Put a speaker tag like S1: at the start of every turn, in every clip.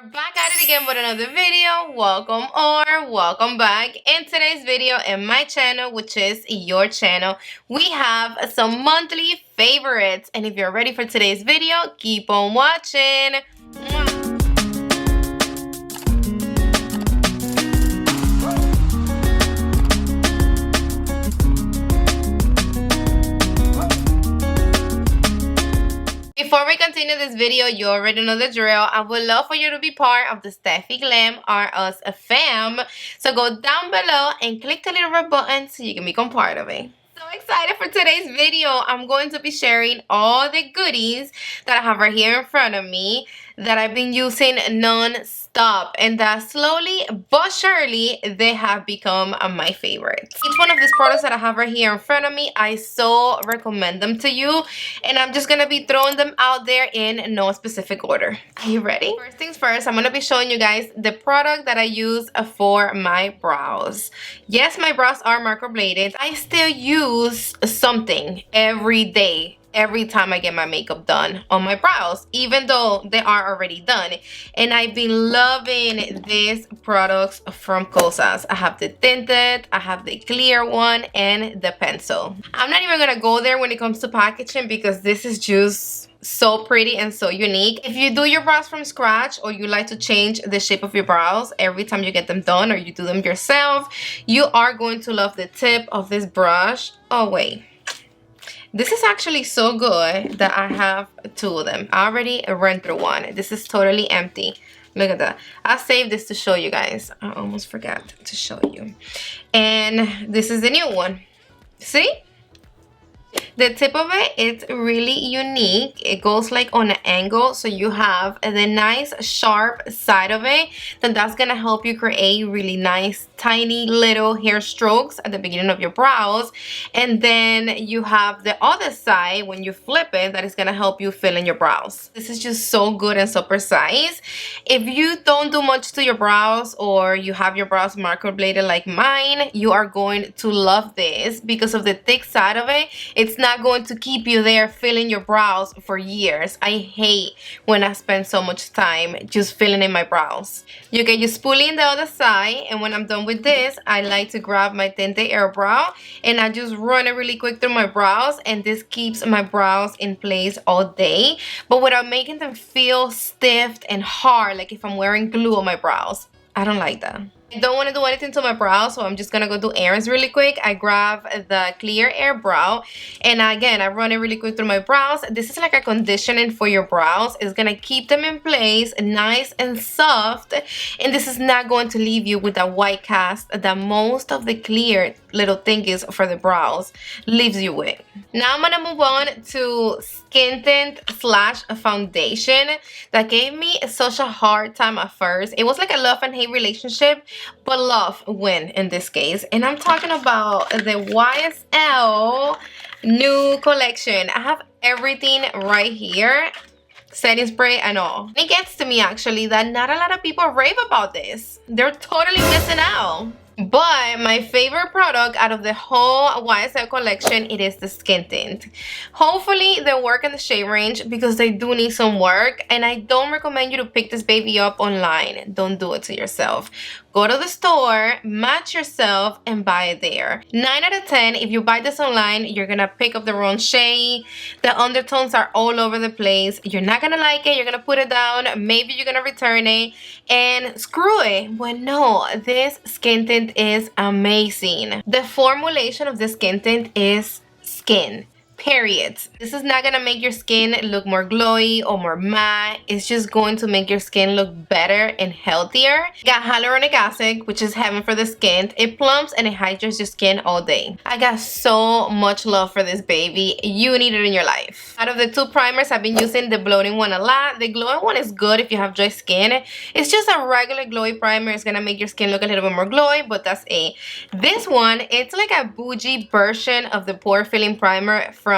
S1: We're back at it again with another video. Welcome or welcome back. In today's video in my channel, which is your channel, we have some monthly favorites. And if you're ready for today's video, keep on watching. Before we continue this video, you already know the drill. I would love for you to be part of the Stephi Glam or us a fam. So go down below and click the little red button so you can become part of it. So excited for today's video. I'm going to be sharing all the goodies that I have right here in front of me that I've been using non-stop, and that slowly but surely they have become my favorites. Each one of these products that I have right here in front of me, I so recommend them to you, and I'm just gonna be throwing them out there in no specific order. Are you ready? First things first, I'm gonna be showing you guys the product that I use for my brows. Yes, my brows are microbladed. I still use something every day. Every time I get my makeup done on my brows, even though they are already done. And I've been loving these products from Cosas. I have the tinted, I have the clear one, and the pencil. I'm not even gonna go there when it comes to packaging because this is just so pretty and so unique. If you do your brows from scratch, or you like to change the shape of your brows every time you get them done, or you do them yourself, you are going to love the tip of this brush. Oh wait, this is actually so good that I have two of them. I already ran through one. This is totally empty. Look at that. I saved this to show you guys. I almost forgot to show you. And this is the new one. See? The tip of it, it's really unique. It goes like on an angle, so you have the nice sharp side of it. Then that's gonna help you create really nice tiny little hair strokes at the beginning of your brows. And then you have the other side, when you flip it, that is gonna help you fill in your brows. This is just so good and so precise. If you don't do much to your brows, or you have your brows microbladed like mine, you are going to love this because of the thick side of it. It's not going to keep you there filling your brows for years. I hate when I spend so much time just filling in my brows. You can just pull in the other side, and when I'm done with this, I like to grab my tinted Airbrow and I just run it really quick through my brows, and this keeps my brows in place all day, but without making them feel stiff and hard like if I'm wearing glue on my brows. I don't like that. I don't want to do anything to my brows, so I'm just gonna go do errands really quick. I grab the clear Airbrow, and again, I run it really quick through my brows. This is like a conditioning for your brows. It's gonna keep them in place nice and soft, and this is not going to leave you with that white cast that most of the clear little thingies for the brows leaves you with. Now I'm gonna move on to skin tint slash foundation that gave me such a hard time at first. It was like a love and hate relationship, but love win in this case. And I'm talking about the YSL new collection. I have everything right here, setting spray and all. It gets to me actually that not a lot of people rave about this. They're totally missing out. But my favorite product out of the whole YSL collection, it is the skin tint. Hopefully they work in the shade range because they do need some work, and I don't recommend you to pick this baby up online. Don't do it to yourself. Go to the store, match yourself, and buy it there. 9 out of 10, if you buy this online, you're gonna pick up the wrong shade. The undertones are all over the place. You're not gonna like it. You're gonna put it down. Maybe you're gonna return it and screw it. But no, this skin tint is amazing. The formulation of the skin tint is skin. Period. This is not gonna make your skin look more glowy or more matte. It's just going to make your skin look better and healthier. You got hyaluronic acid, which is heaven for the skin. It plumps and it hydrates your skin all day. I got so much love for this baby. You need it in your life. Out of the two primers, I've been using the bloating one a lot. The glowing one is good if you have dry skin. It's just a regular glowy primer. It's gonna make your skin look a little bit more glowy, but that's it. This one, it's like a bougie version of the pore filling primer from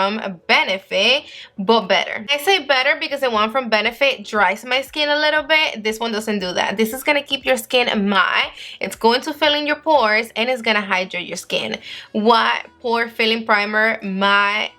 S1: Benefit, but better. I say better because the one from Benefit dries my skin a little bit. This one doesn't do that. This is gonna keep your skin matte. It's going to fill in your pores, and it's gonna hydrate your skin. What pore filling primer, matte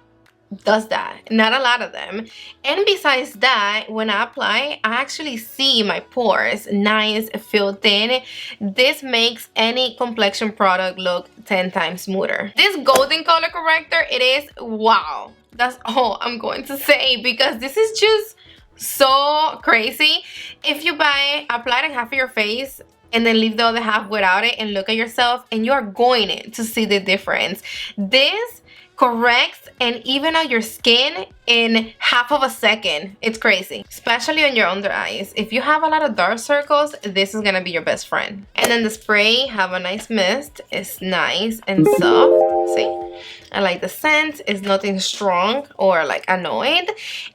S1: does that. Not a lot of them. And besides that, when I apply, I actually see my pores nice, filled in. This makes any complexion product look 10 times smoother. This golden color corrector, it is wow. That's all I'm going to say, because this is just so crazy. If you apply it in half of your face and then leave the other half without it and look at yourself, and you're going to see the difference. This corrects and even out your skin in half of a second. It's crazy, especially on your under eyes. If you have a lot of dark circles, this is gonna be your best friend. And then the spray have a nice mist. It's nice and soft. See, I like the scent. It's nothing strong or like annoyed.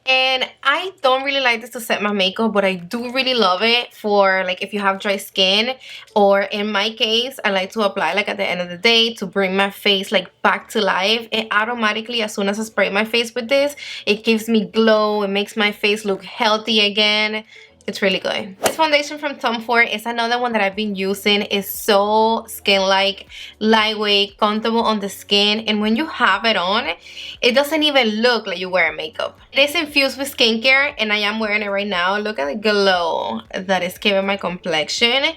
S1: And I don't really like this to set my makeup, but I do really love it for like if you have dry skin, or in my case, I like to apply like at the end of the day to bring my face like back to life. It automatically, as soon as I spray my face with this, it gives me glow. It makes my face look healthy again. It's really good. This foundation from Tom Ford is another one that I've been using. It's so skin-like, lightweight, comfortable on the skin, and when you have it on, it doesn't even look like you're wearing makeup. It is infused with skincare, and I am wearing it right now. Look at the glow that is giving my complexion.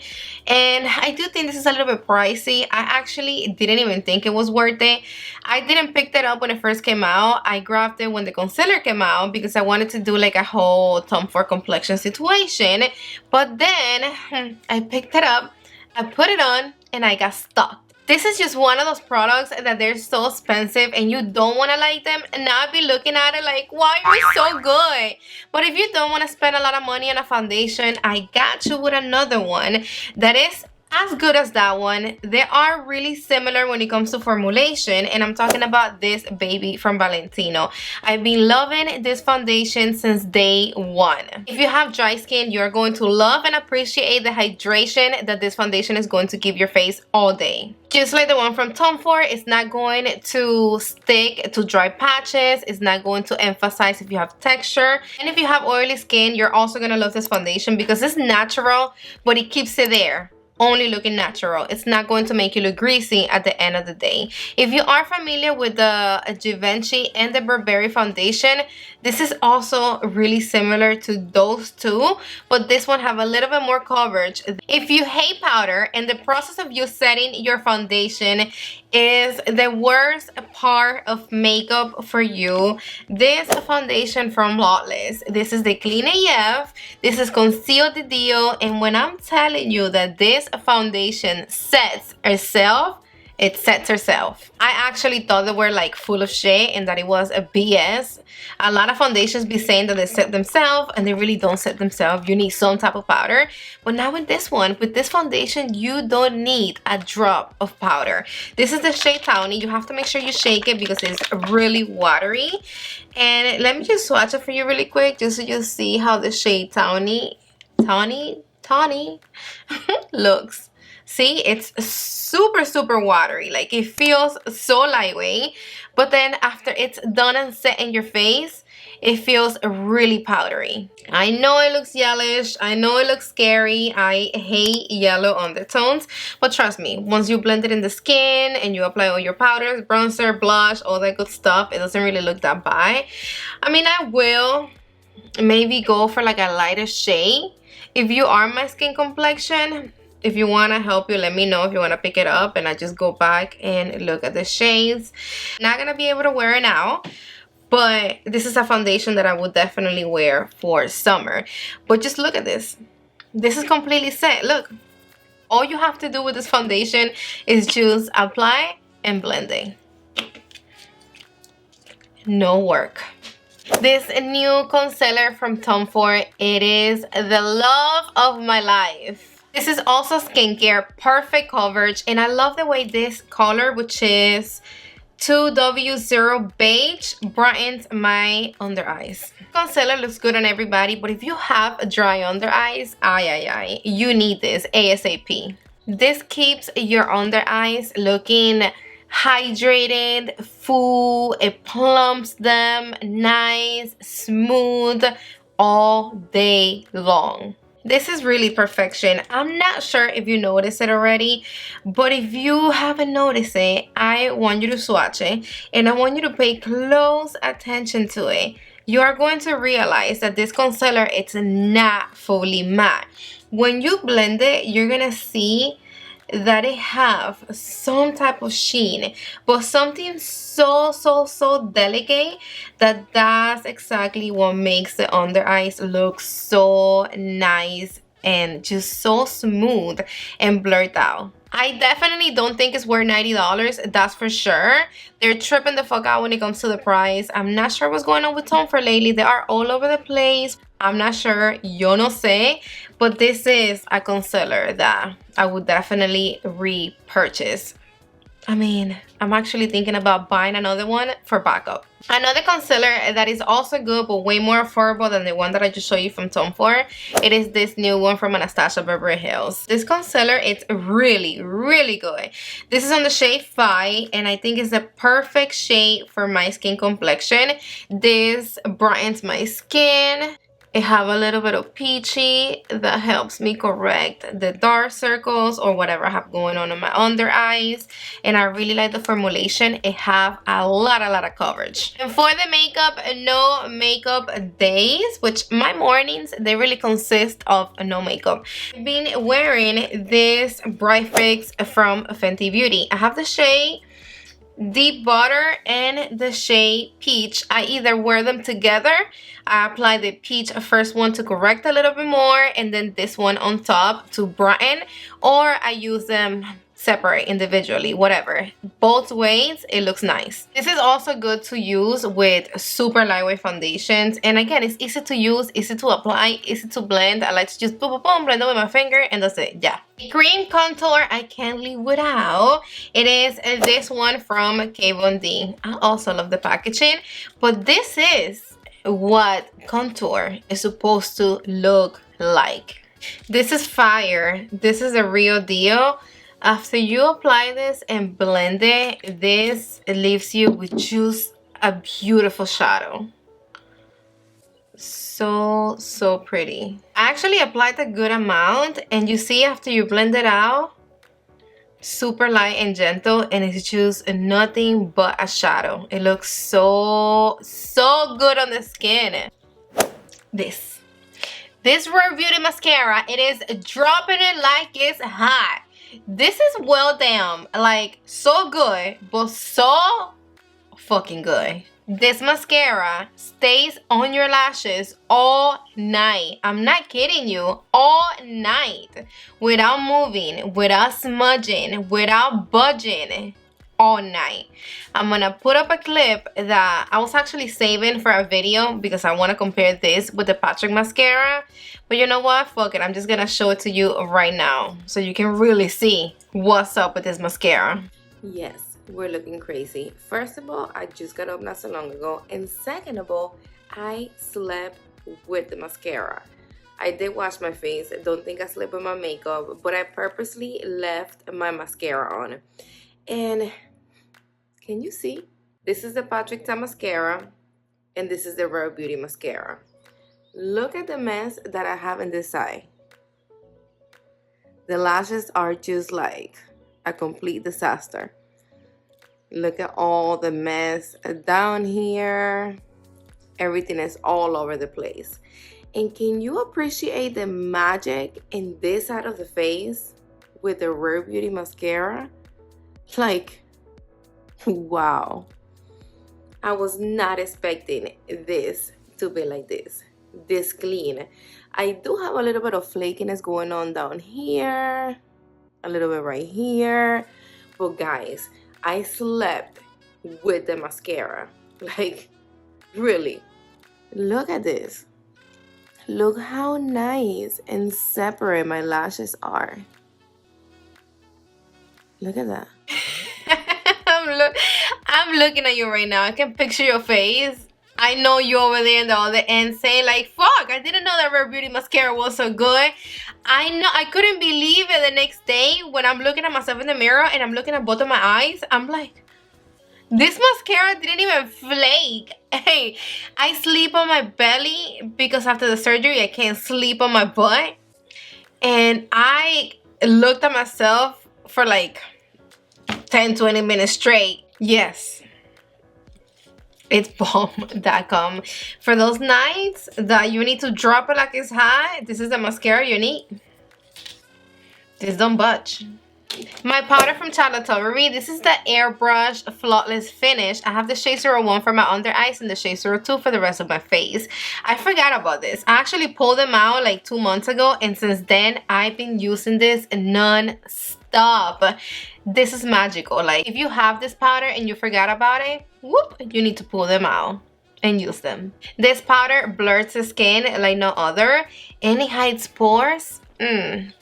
S1: And I do think this is a little bit pricey. I actually didn't even think it was worth it. I didn't pick that up when it first came out. I grabbed it when the concealer came out because I wanted to do like a whole Tom Ford complexion situation. But then I picked it up, I put it on, and I got stuck. This is just one of those products that they're so expensive and you don't want to like them and not be looking at it like, why are you so good? But if you don't want to spend a lot of money on a foundation, I got you with another one that is as good as that one. They are really similar when it comes to formulation, and I'm talking about this baby from Valentino. I've been loving this foundation since day one. If you have dry skin, you're going to love and appreciate the hydration that this foundation is going to give your face all day. Just like the one from Tom Ford, it's not going to stick to dry patches. It's not going to emphasize if you have texture. And if you have oily skin, you're also going to love this foundation because it's natural, but it keeps it there, only looking natural. It's not going to make you look greasy at the end of the day. If you are familiar with the Givenchy and the Burberry foundation, this is also really similar to those two, but this one have a little bit more coverage. If you hate powder and the process of you setting your foundation is the worst part of makeup for you, this foundation from Lawless, this is the Clean AF, this is Conceal the Deal, and when I'm telling you that this foundation sets herself, it sets herself. I actually thought they were like full of shit and that it was a BS. A lot of foundations be saying that they set themselves and they really don't set themselves. You need some type of powder. But not with this one. With this foundation, you don't need a drop of powder. This is the shade Tawny. You have to make sure you shake it because it's really watery. And let me just swatch it for you really quick just so you see how the shade Tawny looks. See, it's super watery. Like, it feels so lightweight, but then after it's done and set in your face, it feels really powdery. I know it looks yellowish, I know it looks scary, I hate yellow undertones, but trust me, once you blend it in the skin and you apply all your powders, bronzer, blush, all that good stuff, it doesn't really look that bad. I mean, I will maybe go for like a lighter shade. If you are my skin complexion, if you want to help you, let me know if you want to pick it up and I just go back and look at the shades. Not going to be able to wear it now, but this is a foundation that I would definitely wear for summer. But just look at this. This is completely set. Look, all you have to do with this foundation is just apply and blend it. No work. This new concealer from Tom Ford, it is the love of my life. This is also skincare, perfect coverage, and I love the way this color, which is 2W0 Beige, brightens my under eyes. Concealer looks good on everybody, but if you have dry under eyes, you need this ASAP. This keeps your under eyes looking hydrated, full, it plumps them, nice, smooth, all day long. This is really perfection. I'm not sure if you noticed it already, but if you haven't noticed it, I want you to swatch it and I want you to pay close attention to it. You are going to realize that this concealer, it's not fully matte. When you blend it, you're gonna see that it have some type of sheen, but something so delicate, that's exactly what makes the under eyes look so nice and just so smooth and blurred out. I definitely don't think it's worth $90, that's for sure. They're tripping the fuck out when it comes to the price. I'm not sure what's going on with Tom for lately. They are all over the place. I'm not sure, yo no sé, but this is a concealer that I would definitely repurchase. I mean, I'm actually thinking about buying another one for backup. Another concealer that is also good but way more affordable than the one that I just showed you from Tom Ford, it is this new one from Anastasia Beverly Hills. This concealer, it's really good. This is on the shade 5 and I think it's the perfect shade for my skin complexion. This brightens my skin. It have a little bit of peachy that helps me correct the dark circles or whatever I have going on in my under eyes. And I really like the formulation. It have a lot of coverage. And for the makeup, no makeup days, which my mornings, they really consist of no makeup. I've been wearing this Bright Fix from Fenty Beauty. I have the shade Deep Butter and the shade Peach. I either wear them together. I apply the peach first one to correct a little bit more and then this one on top to brighten, or I use them separate individually, whatever. Both ways, it looks nice. This is also good to use with super lightweight foundations, and again, it's easy to use, easy to apply, easy to blend. I like to just boom, blend it with my finger and that's it. Yeah. Cream contour I can't live without. It is this one from Kat Von D. I also love the packaging, but this is what contour is supposed to look like. This is fire. This is a real deal. After you apply this and blend it, this leaves you with just a beautiful shadow. So pretty. I actually applied a good amount and you see after you blend it out, super light and gentle, and it's just nothing but a shadow. It looks so good on the skin. This Rare Beauty mascara, it is dropping it like it's hot. This is well damn, like so good, but so fucking good. This mascara stays on your lashes all night. I'm not kidding you. All night. Without moving, without smudging, without budging. All night. I'm gonna put up a clip that I was actually saving for a video because I want to compare this with the Patrick mascara. But you know what? Fuck it. I'm just gonna show it to you right now so you can really see what's up with this mascara. Yes. We're looking crazy. First of all, I just got up not so long ago, and second of all, I slept with the mascara. I did wash my face. I don't think I slept with my makeup, but I purposely left my mascara on. And can you see? This is the Patrick mascara, and this is the Rare Beauty mascara. Look at the mess that I have in this eye. The lashes are just like a complete disaster. Look at all the mess down here. Everything is all over the place. And can you appreciate the magic in this side of the face with the Rare Beauty mascara? Like, wow. I was not expecting this to be like this clean. I do have a little bit of flakiness going on down here, a little bit right here. But guys, I slept with the mascara. Like, really. Look at this. Look how nice and separate my lashes are. Look at that. I'm looking at you right now. I can picture your face. I know you over there in the other end saying like, fuck, I didn't know that Rare Beauty mascara was so good. I know, I couldn't believe it the next day when I'm looking at myself in the mirror and I'm looking at both of my eyes. I'm like, this mascara didn't even flake. Hey, I sleep on my belly because after the surgery I can't sleep on my butt. and I looked at myself for like 10-20 minutes straight. Yes, it's bomb.com. For those nights that you need to drop it like it's hot, this is the mascara you need. This don't budge. My powder from Tilbury. This is the Airbrush Flawless Finish. I have the shade 01 for my under eyes and the shade 02 for the rest of my face. I forgot about this. I actually pulled them out like 2 months ago, and since then I've been using this non-stop. This is magical. Like, if you have this powder and you forgot about it, whoop, you need to pull them out and use them. This powder blurs the skin like no other, and it hides pores.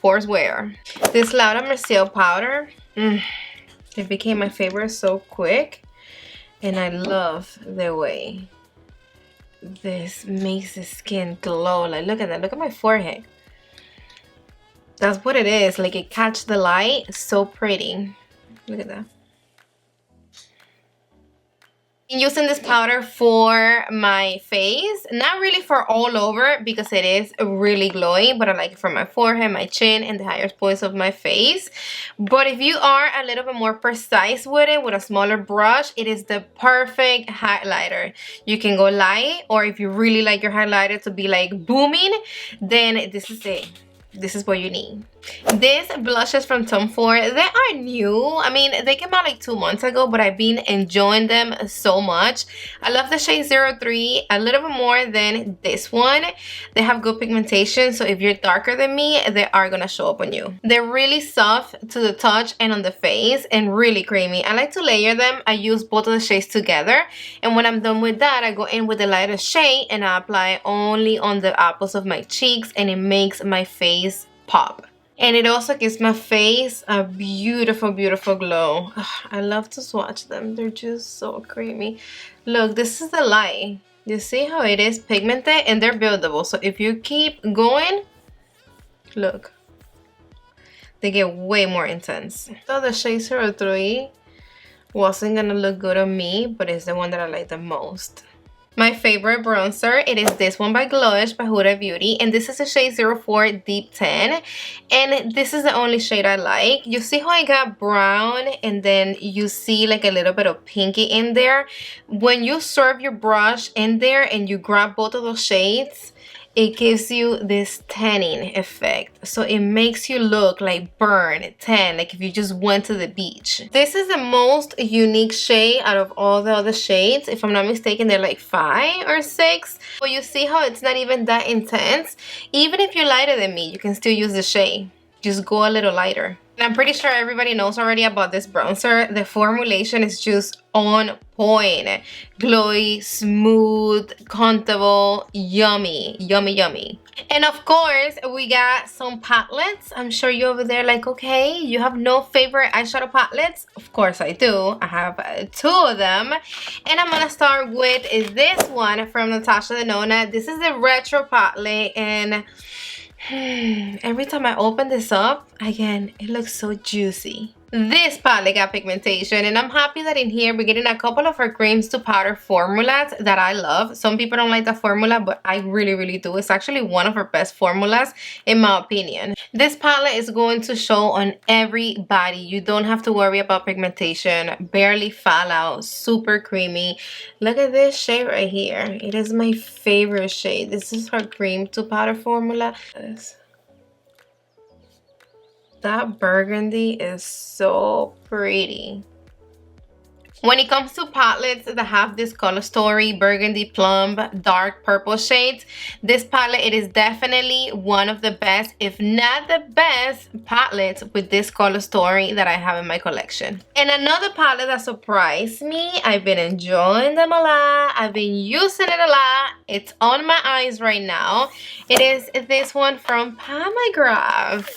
S1: Pores wear. This Laura Mercier powder, it became my favorite so quick, and I love the way this makes the skin glow. Like, look at that, look at my forehead. That's what it is. Like, it catches the light. So pretty. Look at that. I'm using this powder for my face, not really for all over because it is really glowy, but I like it for my forehead, my chin, and the highest points of my face. But if you are a little bit more precise with it, with a smaller brush, it is the perfect highlighter. You can go light, or if you really like your highlighter to be like booming, then this is it. This is what you need. These blushes from Tom Ford, they are new. I mean, they came out like 2 months ago, but I've been enjoying them so much. I love the shade 03 a little bit more than this one. They have good pigmentation, so if you're darker than me, they are gonna show up on you. They're really soft to the touch and on the face, and really creamy. I like to layer them. I use both of the shades together, and when I'm done with that, I go in with the lighter shade and I apply only on the apples of my cheeks, and it makes my face pop. And it also gives my face a beautiful, beautiful glow. Ugh, I love to swatch them. They're just so creamy. Look, this is the light. You see how it is pigmented, and they're buildable. So if you keep going, look, they get way more intense. So the shade 03 wasn't gonna look good on me, but it's the one that I like the most. My favorite bronzer, it is this one by Glowish by Huda Beauty, and this is a shade 04 Deep Tan, and this is the only shade I like. You see how I got brown, and then you see like a little bit of pinky in there. When you serve your brush in there and you grab both of those shades, it gives you this tanning effect. So it makes you look like burn, tan, like if you just went to the beach. This is the most unique shade out of all the other shades. If I'm not mistaken, they're like 5 or 6. But you see how it's not even that intense? Even if you're lighter than me, you can still use the shade. Just go a little lighter. And I'm pretty sure everybody knows already about this bronzer. The formulation is just on point. Glowy, smooth, comfortable, yummy, yummy, yummy. And of course, we got some palettes. I'm sure you over there like, okay, you have no favorite eyeshadow palettes? Of course I do. I have 2 of them. And I'm gonna start with this one from Natasha Denona. This is the retro palette, and every time I open this up, again, it looks so juicy. This palette got pigmentation, and I'm happy that in here we're getting a couple of our creams to powder formulas that I love. Some people don't like the formula, but I really, really do. It's actually one of our best formulas, in my opinion. This palette is going to show on everybody. You don't have to worry about pigmentation. Barely fallout, super creamy. Look at this shade right here. It is my favorite shade. This is her cream to powder formula. That burgundy is so pretty. When it comes to palettes that have this color story, burgundy, plum, dark purple shades, this palette, it is definitely one of the best, if not the best, palettes with this color story that I have in my collection. And another palette that surprised me, I've been enjoying them a lot, I've been using it a lot, it's on my eyes right now. It is this one from Pomegranate.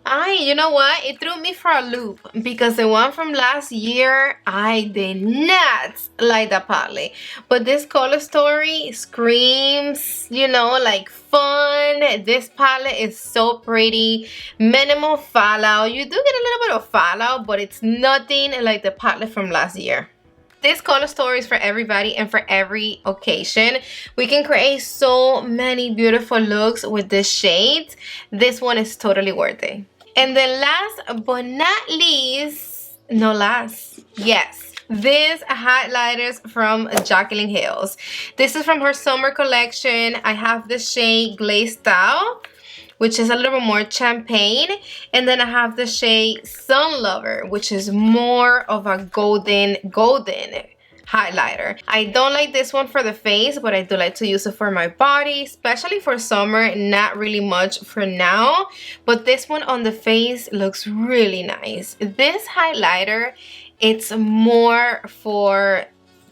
S1: You know what? It threw me for a loop because the one from last year, I did not like that palette. But this color story screams, you know, like fun. This palette is so pretty. Minimal fallout. You do get a little bit of fallout, but it's nothing like the palette from last year. This color story is for everybody and for every occasion. We can create so many beautiful looks with this shade. This one is totally worth it. And then last but not least, no last, yes, this highlighters from Jaclyn Hill's. This is from her summer collection. I have the shade Glaze Style, which is a little bit more champagne, and then I have the shade Sun Lover, which is more of a golden highlighter. I don't like this one for the face, but I do like to use it for my body, especially for summer. Not really much for now, but this one on the face looks really nice. This highlighter, it's more for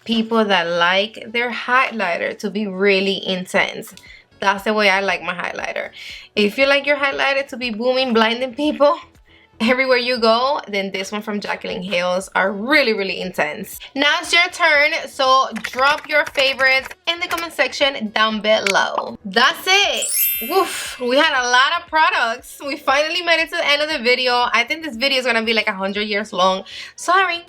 S1: people that like their highlighter to be really intense. That's the way I like my highlighter. If you like your highlighter to be booming, blinding people everywhere you go, then this one from Jaclyn Hill's are really intense. Now it's your turn, so drop your favorites in the comment section down below. That's it. Woof, we had a lot of products. We finally made it to the end of the video. I think this video is gonna be like 100 years long. Sorry,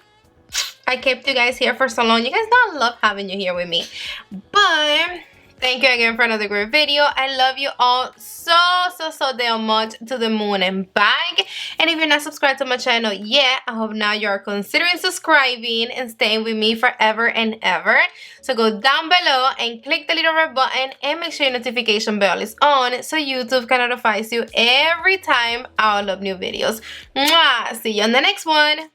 S1: I kept you guys here for so long. You guys know I love having you here with me, but thank you again for another great video. I love you all so damn much, to the moon and back. And if you're not subscribed to my channel yet, I hope now you are considering subscribing and staying with me forever and ever. So go down below and click the little red button and make sure your notification bell is on so YouTube can notify you every time I upload new videos. Mwah! See you on the next one.